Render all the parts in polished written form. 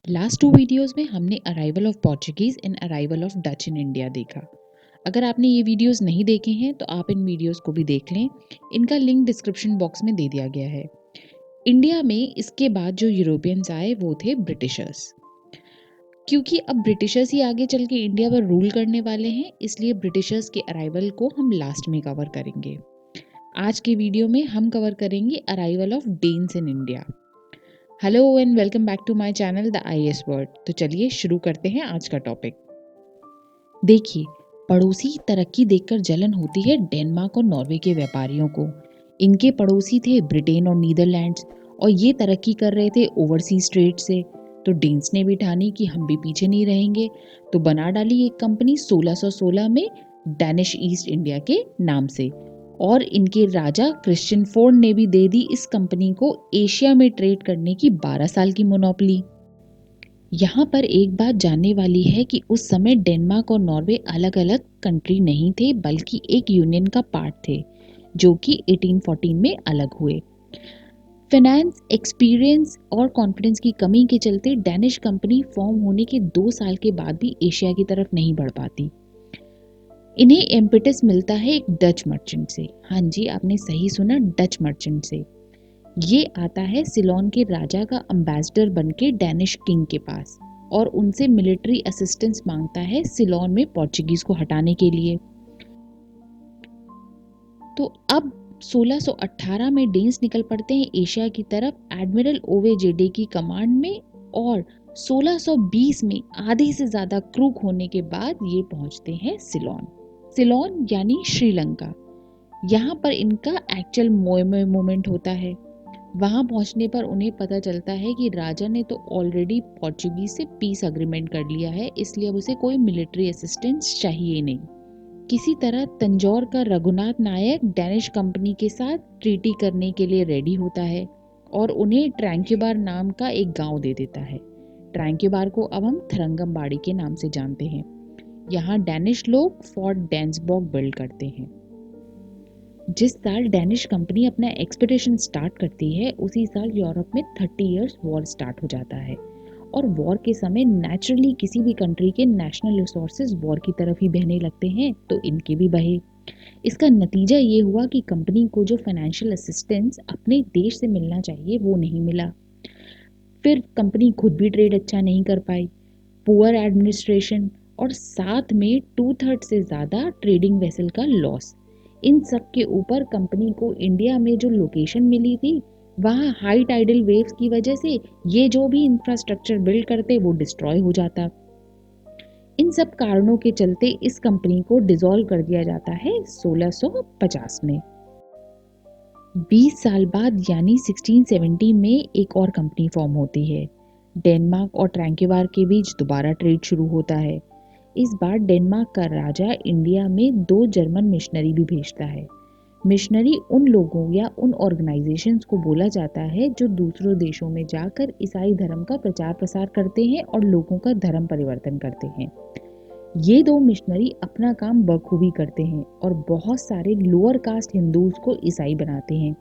Last 2 videos में हमने arrival of Portuguese and arrival of Dutch in India देखा। अगर आपने ये वीडियोस नहीं देखे हैं तो आप इन वीडियोस को भी देख लें। इनका लिंक डिस्क्रिप्शन बॉक्स में दे दिया गया है। इंडिया में इसके बाद जो यूरोपियंस आए वो थे ब्रिटिशर्स। क्योंकि अब ब्रिटिशर्स ही आगे चल के इंडिया पर रूल करने वाले हैं, इसलिए ब्रिटिशर्स के अराइवल को हम लास्ट में कवर करेंगे। आज के वीडियो में हम कवर करेंगे arrival of Danes in India. Hello and welcome back to my channel the IAS world. तो चलिए शुरू करते हैं आज का टॉपिक। देखिए, पड़ोसी तरक्की देखकर जलन होती है डेनमार्क और नॉर्वे के व्यापारियों को। इनके पड़ोसी थे ब्रिटेन और नीदरलैंड्स, और ये तरक्की कर रहे थे ओवरसीज ट्रेड से। तो डेन्स ने भी ठानी कि हम भी पीछे नहीं रहेंगे, तो बना डाली एक कंपनी 1616 में डैनिश ईस्ट इंडिया के नाम से। और इनके राजा क्रिश्चियन फोर्ड ने भी दे दी इस कंपनी को एशिया में ट्रेड करने की 12 साल की मोनोपोली। यहाँ पर एक बात जानने वाली है कि उस समय डेनमार्क और नॉर्वे अलग अलग कंट्री नहीं थे, बल्कि एक यूनियन का पार्ट थे, जो कि 1814 में अलग हुए। फाइनेंस एक्सपीरियंस और कॉन्फिडेंस की कमी के चलते डैनिश कंपनी फॉर्म होने के 2 साल के बाद भी एशिया की तरफ नहीं बढ़ पाती। इन्हें इम्पेटस मिलता है एक डच मर्चेंट से। हाँ जी, आपने सही सुना, डच मर्चेंट से। ये आता है सिलोन के राजा का एम्बेसडर बनके डैनिश किंग के पास, और उनसे मिलिट्री असिस्टेंस मांगता है सिलोन में पोर्चुगीज को हटाने के लिए। तो अब 1618 में डेन्स निकल पड़ते हैं एशिया की तरफ एडमिरल ओवे जेडे की कमांड में, और 1620 में आधे से ज्यादा क्रू होने के बाद ये पहुंचते हैं सिलोन। सिलोन यानी श्रीलंका। यहाँ पर इनका एक्चुअल मोएमोए मूवमेंट होता है। वहां पहुंचने पर उन्हें पता चलता है कि राजा ने तो ऑलरेडी पोर्चुगीज से पीस अग्रीमेंट कर लिया है, इसलिए अब उसे कोई मिलिट्री असिस्टेंस चाहिए नहीं। किसी तरह तंजौर का रघुनाथ नायक डैनिश कंपनी के साथ ट्रीटी करने के लिए रेडी होता है, और उन्हें ट्रैंक्यूबार नाम का एक गांव दे देता है। ट्रैंक्यूबार को अब हम थरंगमबाड़ी के नाम से जानते हैं। यहाँ डैनिश लोग फोर्ट डेंसबर्ग बिल्ड करते हैं। जिस साल डैनिश कंपनी अपना एक्सपेडिशन स्टार्ट करती है, उसी साल यूरोप में 30 इयर्स वॉर स्टार्ट हो जाता है। और वॉर के समय नेचुरली किसी भी कंट्री के नेशनल रिसोर्सेज वॉर की तरफ ही बहने लगते हैं, तो इनके भी बहे। इसका नतीजा ये हुआ कि कंपनी को जो फाइनेंशियल असिस्टेंस अपने देश से मिलना चाहिए वो नहीं मिला। फिर कंपनी खुद भी ट्रेड अच्छा नहीं कर पाई, पुअर एडमिनिस्ट्रेशन, और साथ में 2/3 से ज़्यादा ट्रेडिंग वेसल का लॉस। इन सब के ऊपर कंपनी को इंडिया में जो लोकेशन मिली थी, वहाँ हाई टाइडल वेव्स की वजह से ये जो भी इंफ्रास्ट्रक्चर बिल्ड करते वो डिस्ट्रॉय हो जाता। इन सब कारणों के चलते इस कंपनी को डिसॉल्व कर दिया जाता है 1650 में। 20 साल बाद यानी 1670 में एक और कंपनी फॉर्म होती है। डेनमार्क और ट्रैंक्यूबार के बीच दोबारा ट्रेड शुरू होता है। इस बार डेनमार्क का राजा इंडिया में 2 जर्मन मिशनरी भी भेजता है। मिशनरी उन लोगों या उन ऑर्गेनाइजेशंस को बोला जाता है जो दूसरों देशों में जाकर ईसाई धर्म का प्रचार प्रसार करते हैं और लोगों का धर्म परिवर्तन करते हैं। ये 2 मिशनरी अपना काम बखूबी करते हैं और बहुत सारे लोअर कास्ट हिंदूज को ईसाई बनाते हैं।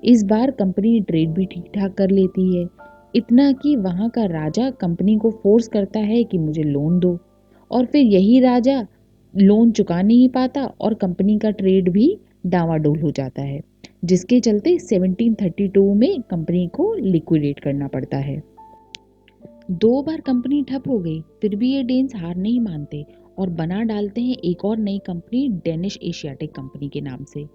इस बार कंपनी ट्रेड भी ठीक ठाक कर लेती है, इतना कि वहाँ का राजा कंपनी को फोर्स करता है कि मुझे लोन दो, और फिर यही राजा लोन चुका नहीं पाता और कंपनी का ट्रेड भी डावाडोल हो जाता है, जिसके चलते 1732 में कंपनी को लिक्विडेट करना पड़ता है। 2 बार कंपनी ठप हो गई, फिर भी ये डेन्स हार नहीं मानते और बना डालते हैं एक और नई कंपनी डेनिश एशियाटिक कंपनी के नाम से।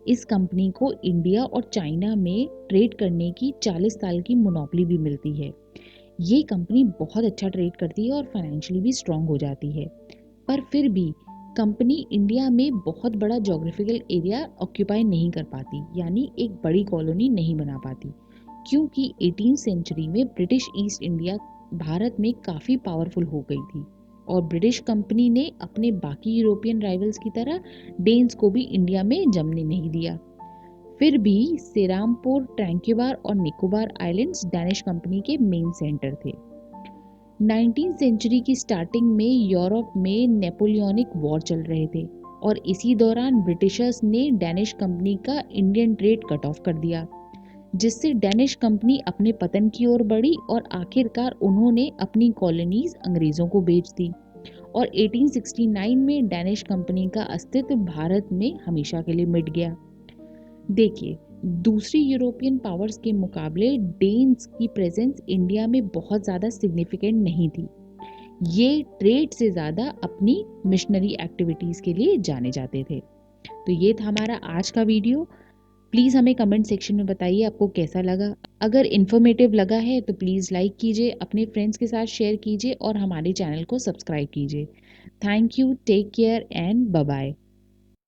इस कंपनी को इंडिया और चाइना में ट्रेड करने की 40 साल की मोनोपोली भी मिलती है। ये कंपनी बहुत अच्छा ट्रेड करती है और फाइनेंशियली भी स्ट्रांग हो जाती है, पर फिर भी कंपनी इंडिया में बहुत बड़ा ज्योग्राफिकल एरिया ऑक्यूपाई नहीं कर पाती, यानी एक बड़ी कॉलोनी नहीं बना पाती, क्योंकि 18वीं सेंचुरी में ब्रिटिश ईस्ट इंडिया भारत में काफ़ी पावरफुल हो गई थी, और ब्रिटिश कंपनी ने अपने बाकी यूरोपियन राइवल्स की तरह डेन्स को भी इंडिया में जमने नहीं दिया। फिर भी सेरामपुर, ट्रैंक्यूबार और निकोबार आइलैंड्स डैनिश कंपनी के मेन सेंटर थे। 19वीं सेंचुरी की स्टार्टिंग में यूरोप में नेपोलियनिक वॉर चल रहे थे, और इसी दौरान ब्रिटिशर्स ने डैनिश कंपनी का इंडियन ट्रेड कट ऑफ कर दिया। जिससे डेनिश कंपनी अपने पतन की ओर बढ़ी और आखिरकार उन्होंने अपनी कॉलोनीज अंग्रेज़ों को बेच दी और 1869 में डेनिश कंपनी का अस्तित्व भारत में हमेशा के लिए मिट गया। देखिए, दूसरी यूरोपियन पावर्स के मुकाबले डेन्स की प्रेजेंस इंडिया में बहुत ज़्यादा सिग्निफिकेंट नहीं थी। ये ट्रेड से ज़्यादा अपनी मिशनरी एक्टिविटीज़ के लिए जाने जाते थे। तो ये था हमारा आज का वीडियो। प्लीज़ हमें कमेंट सेक्शन में बताइए आपको कैसा लगा। अगर इन्फॉर्मेटिव लगा है तो प्लीज़ लाइक कीजिए, अपने फ्रेंड्स के साथ शेयर कीजिए और हमारे चैनल को सब्सक्राइब कीजिए। Thank you, take care and bye bye.